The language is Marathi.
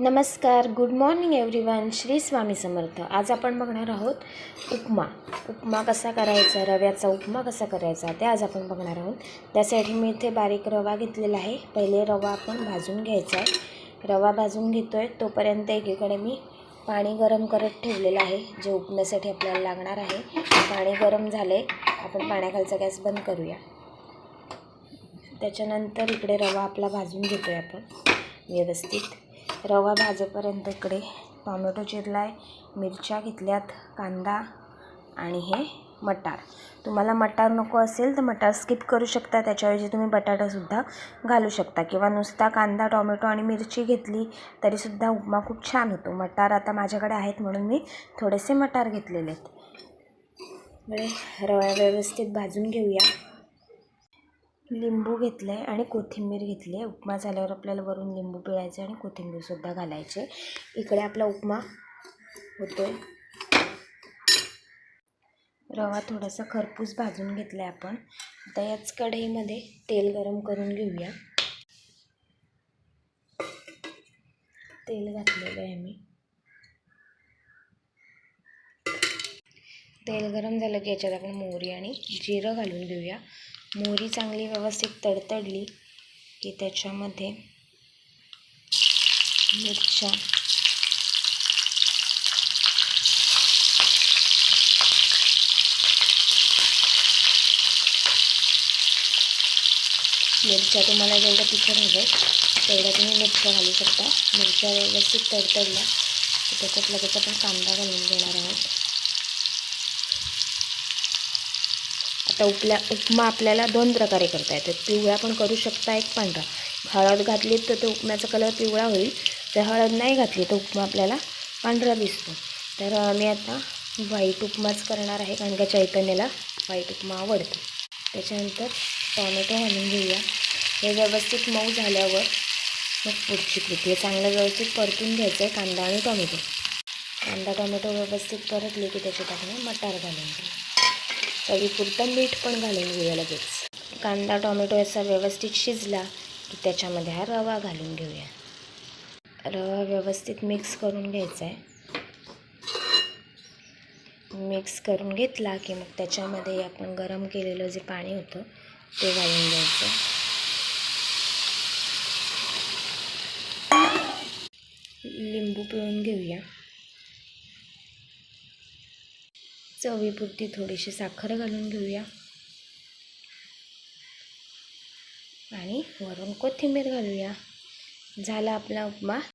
नमस्कार, good morning everyone. Shri Swami Samarth. आज आपण बघणार आहोत उपमा कसा करायचा, रव्याचा उपमा कसा करायचा ते आज आपण बघणार आहोत. त्यासाठी मी इथे बारीक रवा घेतलेला आहे. पहिले रवा आपण भाजून घ्यायचा आहे. रवा भाजून घेतो आहे तोपर्यंत एकीकडे मी पाणी गरम करत ठेवलेलं आहे, जे उपम्यासाठी आपल्याला लागणार आहे. पाणी गरम झाले, आपण पाण्याखालचा गॅस बंद करूया. त्याच्यानंतर इकडे रवा आपला भाजून घेतो आहे आपण व्यवस्थित. रवा भाजेपर्यंत इकडे टोमॅटो चिरला आहे, मिरच्या घेतल्यात, कांदा आणि हे मटार. तुम्हाला मटार नको असेल तर मटार स्किप करू शकता, त्याच्याऐवजी तुम्ही बटाटासुद्धा घालू शकता किंवा नुसता कांदा, टोमॅटो आणि मिरची घेतली तरीसुद्धा उपमा खूप छान होतो. मटार आता माझ्याकडे आहेत म्हणून मी थोडेसे मटार घेतलेले आहेत. रवा व्यवस्थित भाजून घेऊया. लिंबू घेतलं आहे आणि कोथिंबीर घेतली आहे. उपमा झाल्यावर आपल्याला वरून लिंबू पिळायचे आणि कोथिंबीरसुद्धा घालायचे. इकडे आपला उपमा होतो आहे. रवा थोडासा खरपूस भाजून घेतला आहे आपण. आता याच कढईमध्ये तेल गरम करून घेऊया. तेल घातलेलं आहे मी. तेल गरम झालं की याच्यात आपण मोहरी आणि जिरं घालून घेऊया. मोहरी चांगली व्यवस्थित तडतडली की त्याच्यामध्ये मिरच्या, तुम्हाला जेवढं तिखट हवं तेवढं तुम्ही मिरच्या घालू शकता. मिरच्या व्यवस्थित तडतडल्या की त्याच्यात लगेच आपण कांदा घालून घेणार आहोत. आता उपमा आपल्याला दोन प्रकारे करता येतात. पिवळा पण करू शकता, एक पांढरा. हळद घातली तर तो उपम्याचा कलर पिवळा होईल, तर हळद नाही घातली तर उपमा आपल्याला पांढरा दिसतो. तर मी आता व्हाईट उपमाच करणार आहे, कारण का चैतन्याला व्हाईट उपमा आवडतो. त्याच्यानंतर टोमॅटो घालून घेऊया. हे व्यवस्थित मऊ झाल्यावर मग पुढची कृती चांगलं व्यवस्थित परतून घ्यायचं आहे. कांदा टोमॅटो व्यवस्थित परतले की त्याच्यात आपण मटार घालून घेऊ. चवीपुरतं मीठ पण घालून घेऊया लगेच. कांदा टोमॅटो असा व्यवस्थित शिजला की त्याच्यामध्ये हा रवा घालून घेऊया. रवा व्यवस्थित मिक्स करून घ्यायचा आहे. मिक्स करून घेतला की मग त्याच्यामध्ये आपण गरम केलेलं जे पाणी होतं ते घालून घ्यायचं. लिंबू पिळून घेऊया. चवीपुरती थोडीशी साखर घालून घेऊया आणि वरून कोथिंबीर घालूया. झाला आपला उपमा